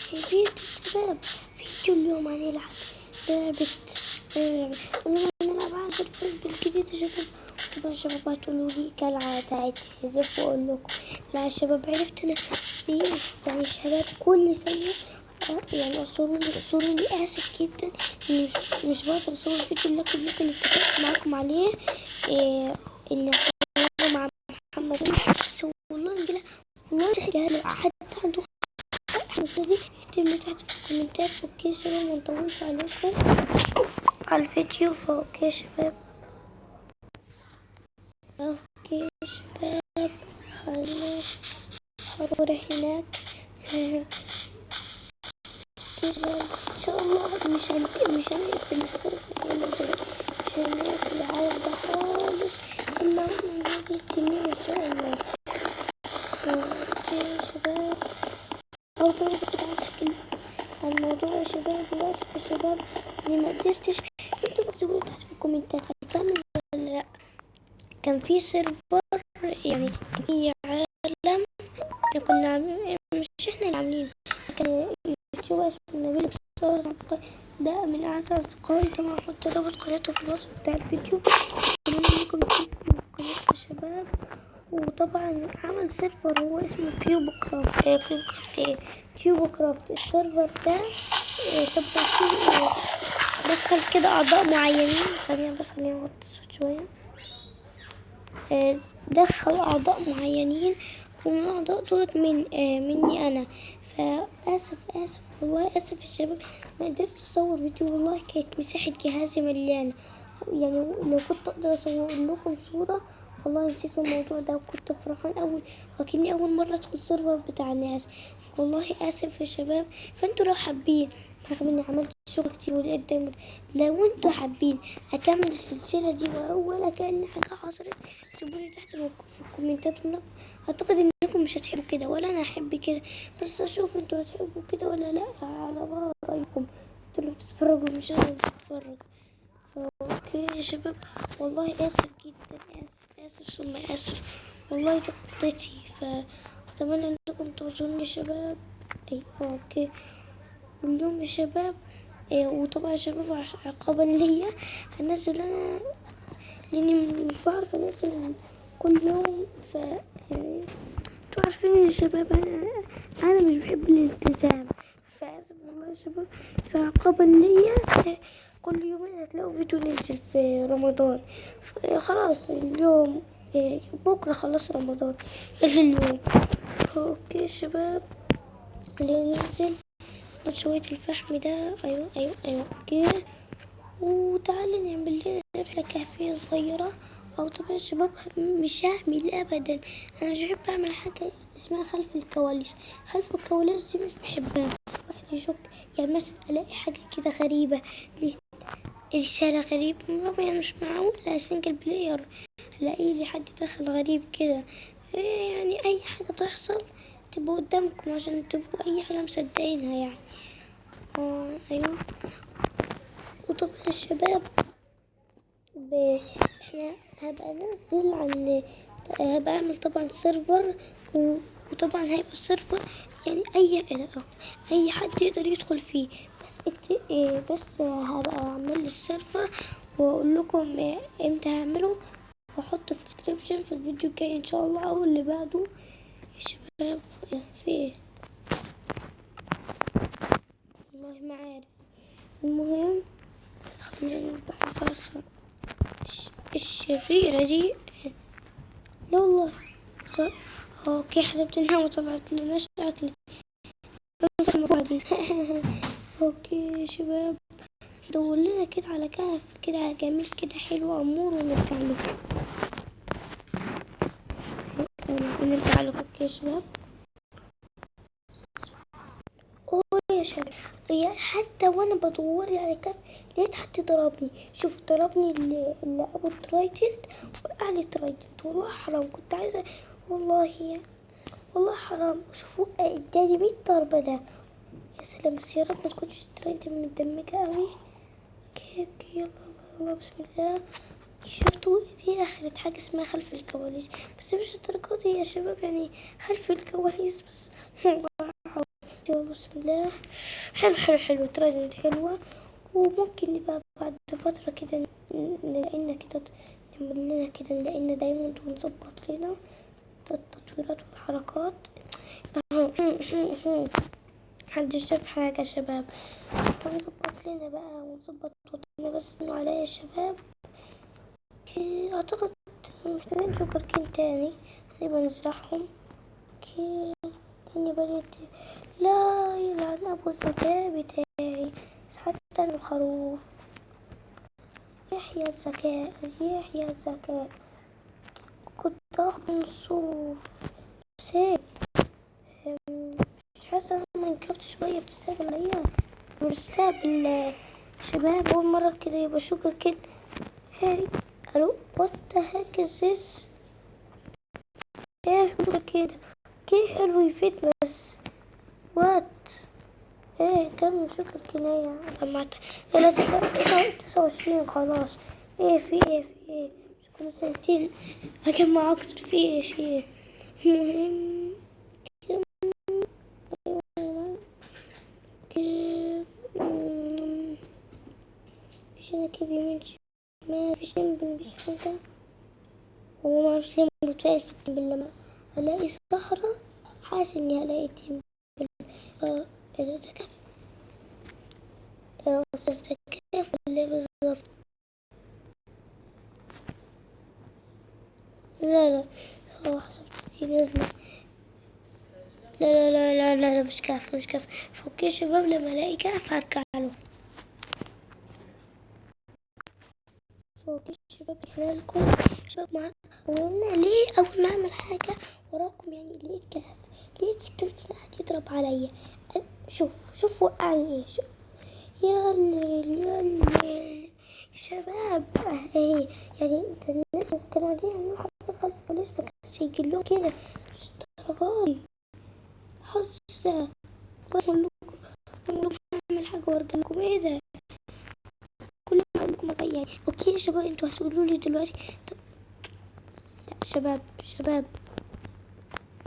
فيديو شباب، فيديو اليوم هنلعب لعبة اليوم هنلعب على الفيلم الجديد يا شباب. طبعا شباب هتقولوا لي كالعادة اعتذر واقول لكم لا يا شباب، عرفت انا يعني شباب كل ثانية يعني اعذروني اسف جدا، مش بقدر اصور فيديو، لكن ممكن اتفق معاكم عليه ان اصوره مع محمد. بس والله والله حتى عنده دي اكتب لي تحت في الكومنتات. اوكي شباب، منطولش عليكم على الفيديو، فاوكي شباب. اوكي شباب، خلينا هروح هناك ان شاء الله. مش هنقفل السيرفر ولا مش هنقفل العالم ده خالص الا من هذه التنين ان شاء الله. اوكي شباب، او طبعا كنت عايز احكي عن الموضوع يا شباب، للاسف يا شباب اني ما قدرتش. انتوا اكتبوا تحت في الكومنتات هكمل ولا لا. كان في سيرفر يعني في عالم كنا عاملين، مش احنا اللي عاملينه، كان يوتيوب اسمه نبيل اكسار، ده من اعز اصدقائي. طبعا هحط رابط قناته في الوصف بتاع الفيديو، اتمنى انكم تشوفوا قناته يا شباب. وطبعا عمل سيرفر هو اسمه كيوبو كرافت. السيرفر ده طبعا فيه دخل كده اعضاء معينين. ثانية بس خليني اوطي الصوت شوية. دخل اعضاء معينين، ومن الاعضاء دولت مني انا. فاسف والله اسف يا شباب، ما قدرت اصور فيديو، والله كانت مساحة جهازي مليانة. يعني لو كنت اقدر اصور لكم صورة والله نسيت الموضوع ده، وكنت فرحان وكأني اول مرة ادخل سيرفر بتاع ناس. والله اسف يا شباب. فانتوا لو حابين، رغم اني عملت شغل كتير ولقيت دايما، لو انتوا حابين اكمل السلسلة دي ولا كأن حاجة حصلت، اكتبولي تحت في الكومنتات. اعتقد انكم مش هتحبوا كده ولا انا احب كده، بس اشوف انتوا هتحبوا كده ولا لا، على بقى رايكم انتوا اللي بتتفرجوا مش انا اللي بتفرج. اوكي يا شباب، والله اسف جدا، اسف ثم اسف، والله دي غلطتي. فاتمنى انكم تعذروني يا شباب. ايوه اوكي كلهم يا شباب. وطبعا يا شباب عقابا ليا هنزل انا، لاني مش بعرف انزل كل يوم. يعني انتوا عارفين يا شباب انا مش بحب الالتزام، فاسف والله يا شباب. فعقابا ليا كل يومين هتلاقوا فيديو ننزل في رمضان. خلاص اليوم بكره خلص رمضان اليوم. اوكي يا شباب، خلينا ننزل شوية الفحم ده. ايوه اوكي، وتعالى نعمل لنا رحلة كهفية صغيرة. او طبعا الشباب مش هعمل ابدا، انا مش بحب اعمل حاجة اسمها خلف الكواليس. خلف الكواليس دي مش بحبها. واحد يشك يعني مثلا الاقي حاجة كده غريبة، رسالة غريبة، يعني مش معقول سنجل بلاير الاقي لي حد دخل غريب كده. يعني اي حاجة تحصل تبقوا قدامكم عشان تبقوا اي حاجة مصدقينها يعني. ايوه. وطبعا الشباب احنا هبقى انزل عن، هبقى اعمل طبعا سيرفر وطبعا هيبقى السيرفر يعني اي حد يقدر يدخل فيه. بس هبقى اعمل السيرفر واقول لكم امتى هعمله، واحطه في الديسكريبشن في الفيديو الجاي ان شاء الله او اللي بعده يا شباب. في ايه والله ما عارف. المهم خلينا نذبح الفرخة الشريرة دي. لا والله اوكي، حسبت انها ما طلعت لناش اكل دي. اوكي يا شباب، دور لنا كده على كهف كده جميل كده حلو امور ونرجع لكم. اوكي يا شباب. يا شباب حتى وانا بدور على كهف لقيت حد ضربني. شوف ضربني اللي ابو ترايدنت وقع لي ترايدنت. والله حرام، كنت عايزه والله حرام. شوفوا اداني 100 ضربه ده. يا سلام، بس يا رب ما تكونش ترايدنت متدمجه قوي. اوكي يلا بسم الله. شفتوا دي اخرت حاجه اسمها خلف الكواليس، بس مش الدرجات دي يا شباب، يعني خلف الكواليس بس. يلا بسم الله. حلو حلو حلو، ترند حلوة. وممكن نبقى بعد فترة كده نلاقينا كده، نعمل لنا كده نلاقينا دايموند ونظبط لنا التطويرات والحركات. محدش شاف حاجة يا شباب، هنظبط لنا بقى ونظبط وضعنا. بس انه عليا يا شباب اعتقد محتاجين شوكر كين تاني، هنبقى نزرعهم. كي تاني بديت، لا يلعن ابو الذكاء بتاعي. بس حتى الخروف يحيى الذكاء، يحيى الذكاء. كنت اخد من الصوف سيب. مش حاسة ان ماينكرافت شوية بتستقبل عليا، بتستقبل شباب. اول مرة كده يبقى شوكر كين. هاي الو، وات ذا هيك از ذس؟ ايه شوكر كده كي حلو يفيد بس وات. ايه كم شكر كناية جمعت 29 خلاص. ايه في ايه في ايه مش كل سنتين هجمع اكتر؟ في ايه في ايه المهم كم مفيش هنا كده يمين شمال، مفيش جنب مفيش حاجة. هو معرفش ليه متفائل في التنبيل لما الاقي صحراء، حاسس اني هلاقي تنبيل. ايه ده كده أستاذ كيف ولا بالظبط؟ لا لا، هو حسبت دي نازلة. لا لا لا لا لا, لا مش كهف مش كهف. فوق يا شباب لما الاقي كهف هرجع له. فوق يا شباب احنا لكم شباب مع قلنا ليه اول ما اعمل حاجة وراكم يعني لقيت كهف، لقيت سكرت قاعد يضرب عليا. شوف وقعني ايه. شوف يا الليل يا الليل شباب اهي. يعني الناس كانوا قاعدين يعملوا حاجات خلف البوليس، ما كانش يجيلهم كده. مش درجاتي حظ ده. اقول لكم اعمل حاجه وارجع لكم. ايه ده كل ما اقول لكم يعني اوكي يا شباب انتوا هتقولوا لي دلوقتي طب لا شباب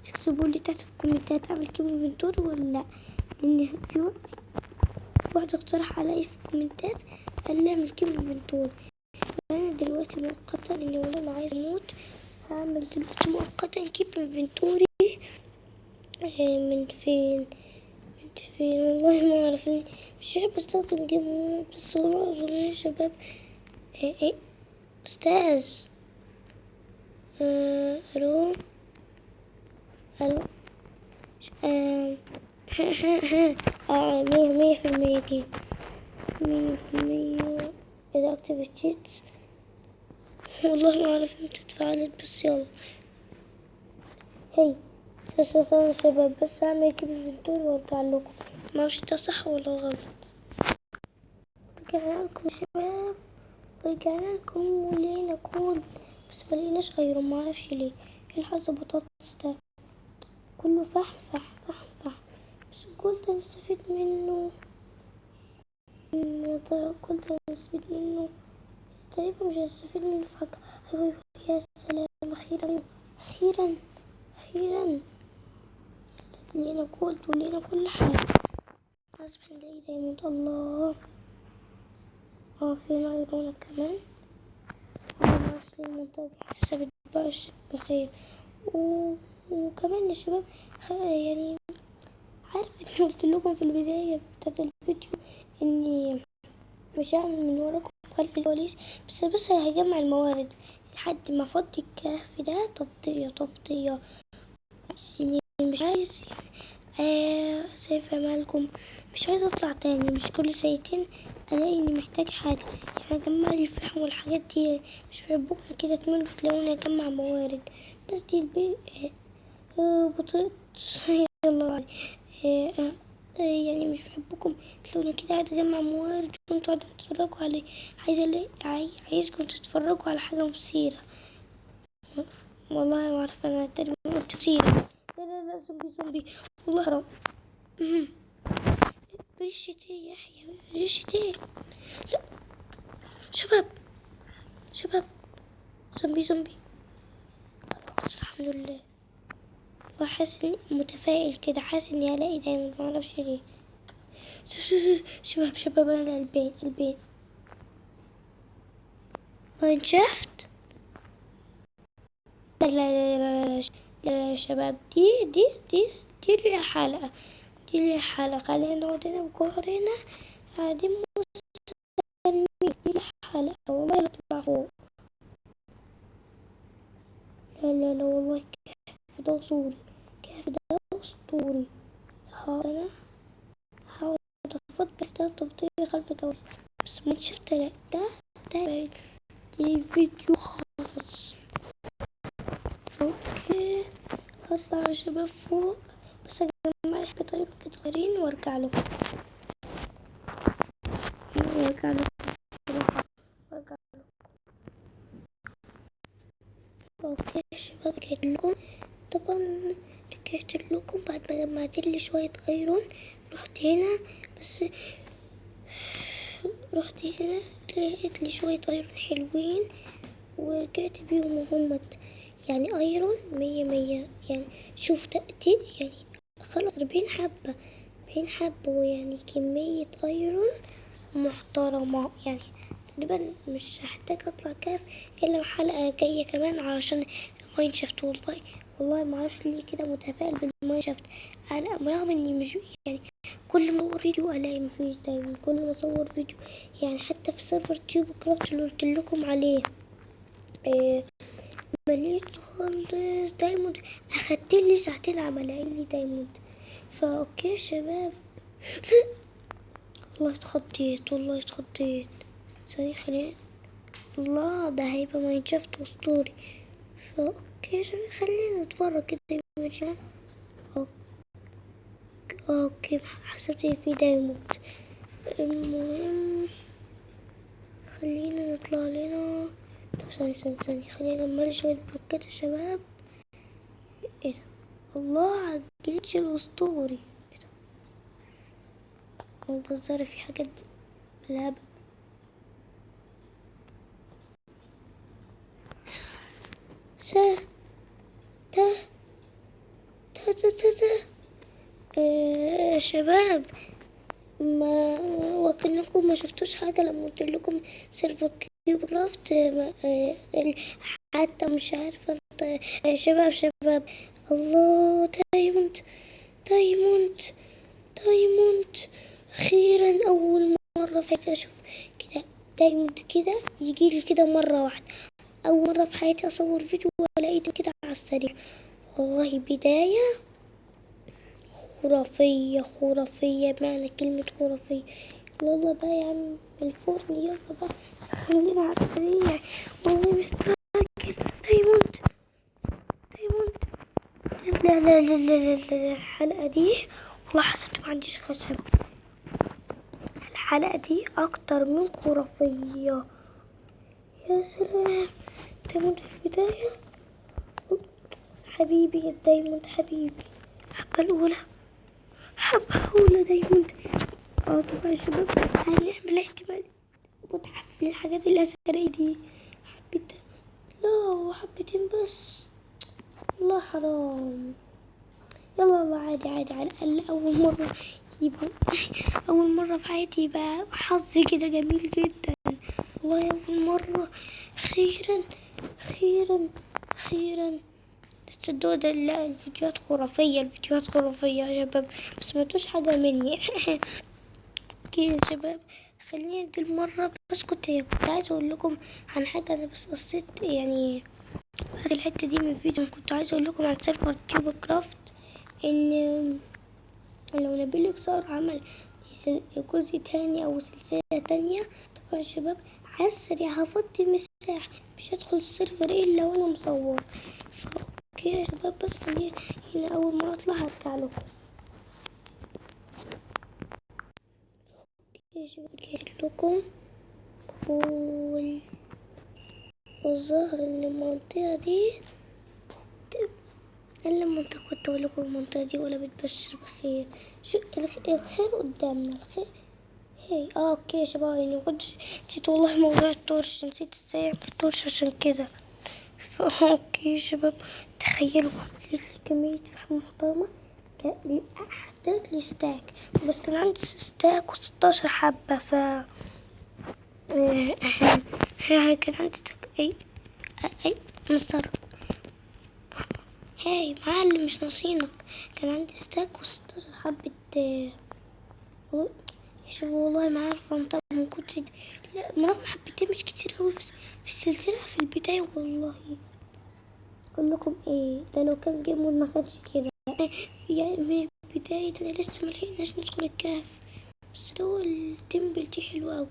تكتبوا لي تحت في الكومنتات اعمل كيف انفنتوري ولا لا، لان في واحد اقترح علي في الكومنتات قال لي اعمل كيف انفنتوري. انا دلوقتي مؤقتا اني والله ما عايز اموت هعمل دلوقتي مؤقتا كيف انفنتوري. من فين والله ما اعرف. مش عارف استخدم جيم مود بس والله اظن يا شباب. ايه استاذ الو الو 100% دي 100%. اذا اكتيفيتيت والله ما اعرف امتى اتفعلت بس يلا. هي يا شباب بس هعمل كده انفنتوري وارجع لكم. معرفش ده صح ولا غلط. رجعنا لكم يا شباب، رجعنا لكم ولقينا كود بس ملقيناش غيره معرفش ليه. ايه الحظ بطاطس ده كله فحم فحم فحم فحم. بس قلت نستفيد منه. يا ترى قلت نستفيد منه تقريبا مش هنستفيد منه في حاجة. ايوه يا سلام اخيرا اخيرا اخيرا لقينا كود ولقينا كل حاجة. بس نلاقي دايما الله. في ايرونة كمان. معرفش ليه المنطقة دي حاسسها بتبقى الشكل بخير. وكمان يا شباب يعني عارف قلت لكم في البداية بتاعت الفيديو اني مش هعمل من وراكم خلف الكواليس. بس هجمع الموارد لحد ما افضي الكهف ده تغطية يعني مش عايز سيف امالكم. مش عايز اطلع تاني مش كل سنتين الاقي اني محتاج حاجة. يعني اجمع لي الفحم والحاجات دي. مش بحبكم كده تملوا تلاقوني اجمع موارد. بس دي البيت بطيء يلا علي. يعني مش بحبكم تلاقوني كده قاعدة اجمع موارد وانتوا قاعدين تتفرجوا علي. عايزكم تتفرجوا على حاجة مثيرة. والله ما اعرف انا تقريبا قلت مثيرة. لا زومبي والله حرام. ريشة ايه يا يحيى ريشة ايه؟ لا شباب زومبي الحمد لله وحاسس إني متفائل كده، حاسس اني هلاقي دايما، معرفش ليه. شباب انا البين ماين شافت. لا يا شباب، دي ليها حلقة. خلينا نقعد هنا بكورنا قاعدين مستنيين. دي ليها حلقة وما نطلع فوق. لا والله، كيف ده أسطوري، كيف ده أسطوري. أنا هحاول أفكر ده تفضيل خلف كويس، بس ما شفت. لا ده الفيديو خالص. اوكي، هطلع يا شباب فوق، بس اجمع لي حبة طيب كده صغيرين وارجع لكم. اوكي يا شباب، رجعت لكم. طبعا رجعت لكم بعد ما جمعت لي شوية ايرون. بس رحت هنا لقيت لي شوية ايرون حلوين، ورجعت بيهم وهمت يعني ايرون 100 يعني. شوف تأتي يعني خلاص 40 حبة ويعني كمية ايرون محترمة يعني. تقريبا مش هحتاج اطلع كاف الا حلقة جاية كمان علشان ماين شافت. والله ما اعرفش ليه كده متفائل بالماين شافت. انا رغم اني مش يعني كل ما اصور فيديو الاقي مفيش دايما، كل ما اصور فيديو يعني حتى في سيرفر تيوب كرافت اللي قلت لكم عليه مليت خالص دايموند. اخدت لي ساعتين عمل لي دايموند. فاوكي يا شباب. والله اتخضيت. ثانية خلينا. الله، ده هيبقى ماينشافت اسطوري. فاوكي يا شباب، خلينا نتفرج كده. ماشي. اوكي حسبت في دايموند. المهم خلينا نطلع لنا. طب ثانية خلينا نعمل شوية بلوكات يا شباب. ايه ده؟ الله على الجليتش الاسطوري. ايه ده؟ منتظر في حاجات بالهبل. ده ده ده شباب، ما وكأنكم ما شفتوش حاجة لما قلت لكم سيرفر كيوب كرافت. حتى مش عارفة انت. شباب الله، دايموند دايموند. أخيرا أول مرة فاتت أشوف كده دايموند كده يجيلي كده مرة واحدة. أول مرة في حياتي أصور فيديو ولقيته كده على السريع. والله بداية خرافية معنى كلمة خرافية. يلا بقى يا عم الفرن، يلا بقى خلينا على السريع. والله مستعجل. دايموند. لا الحلقة دي والله حسبت ما عنديش خشب. الحلقة دي أكتر من خرافية. يا سلام، دايموند في البداية. حبيبي الدايموند حبيبي. حبة أولى دايموند. طبعا يا شباب هنعمل احتمال متحف للحاجات الأثرية دي. حبيت لا حبتين بس، والله حرام. يلا عادي على الأقل أول مرة في حياتي يبقى حظي كده جميل جدا. والله أول مرة. أخيرا تصدقوا ده. لا الفيديوهات خرافية يا شباب، مسمعتوش حاجة مني. اوكي يا شباب، خليني دي المرة بس كنت عايزة اقول لكم عن حاجة. انا بس قصيت يعني هذه الحتة دي من فيديو. كنت عايزة اقول لكم عن سيرفر تيوب كرافت، ان لو نبيل صار عمل جزء تاني او سلسلة تانية. طبعا يا شباب على السريع هفضي المساحة، مش هدخل السيرفر الا وانا مصور. اوكي يا شباب، بس خليني هنا اول ما اطلع هرجع لكم. يا شباب رجعت لكم والظاهر ان المنطقة دي الا منطقة. كنت اقول لكم المنطقة دي ولا بتبشر بخير. شو الخير قدامنا الخير. اوكي يا شباب، يعني كنت نسيت والله موضوع التورش، نسيت ازاي اعمل تورش عشان كده. اوكي يا شباب، تخيلوا لي كمية فحم محترمة. حطيت لي ستاك، بس كان عندي ستاك و16 حبة. ف كان عندي ستاك. اي مستر، هاي معلم مش ناقصينك. كان عندي ستاك و16 حبة. يا شباب والله ما عارفة انطق من كتر. لا مرقم حبتين مش كتير اوي، بس في السلسلة في البداية والله. اقول لكم ايه ده، لو كان جيم مود ما كانش كده يعني. من البداية انا لسه ملحقناش ندخل الكهف، بس ده هو التمبل دي حلوة اوي.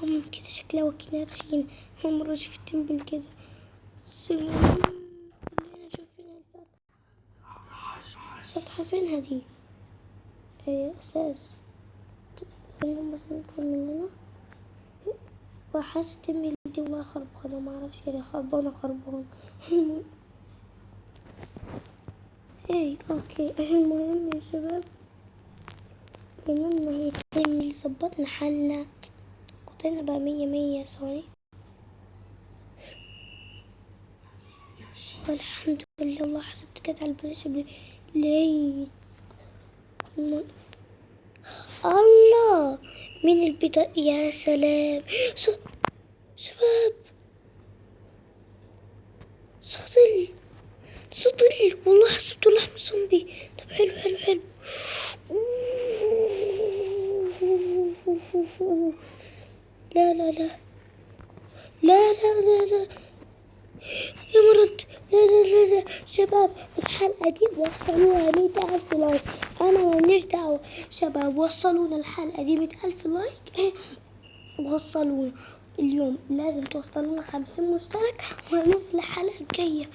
هم كده شكلها وكينها تخين، هم راجع في التمبل كده. بس المهم خلينا نشوف فين الفتحة فينها دي. هي اساس. خلينا مثلا ندخل من هنا. وحاسة التمبل دي والله خربانة، معرفش ليه خربانة. ايه اوكي. المهم يا شباب، بنمنا هي التمبل، ظبطنا حالنا، قطعنا بقى 100 ثواني. والحمد لله والله حسبت كده على البلاش ليه. الله، من البداية يا سلام. شباب صدل والله حسبته لحم زومبي. طب حلو. لا لا لا لا لا لا لا يا مرض. لا شباب، الحلقة دي وصلوها 100,000 لايك. أنا ماليش دعوة. شباب وصلونا الحلقة دي 100,000 لايك. وصلونا اليوم، لازم توصلونا 50 مشترك وهنزل الحلقة الجاية.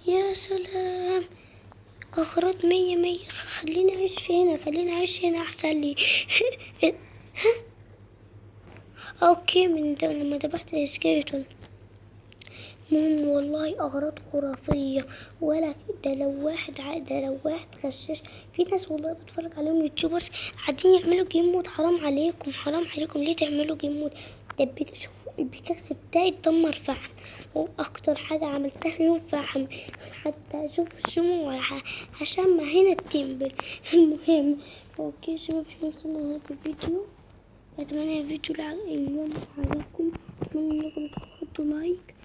يا سلام، أغراض 100. خليني أعيش هنا أحسن لي. أوكي، من ده لما ذبحت السكيلتون. المهم والله أغراض خرافية. ولا ده لو واحد غشاش. في ناس والله بتفرج عليهم يوتيوبرز قاعدين يعملوا جيم مود. حرام عليكم ليه تعملوا جيم مود؟ ده شوفوا البيكاكس بتاعي اتدمر فحم، واكتر حاجة عملتها اليوم فحم. حتى شوفوا الشموع عشان ما هنا التمبل. المهم اوكي شباب، احنا وصلنا لنهاية الفيديو. اتمنى الفيديو اليوم عجبكم. اتمنى انكم تحطوا لايك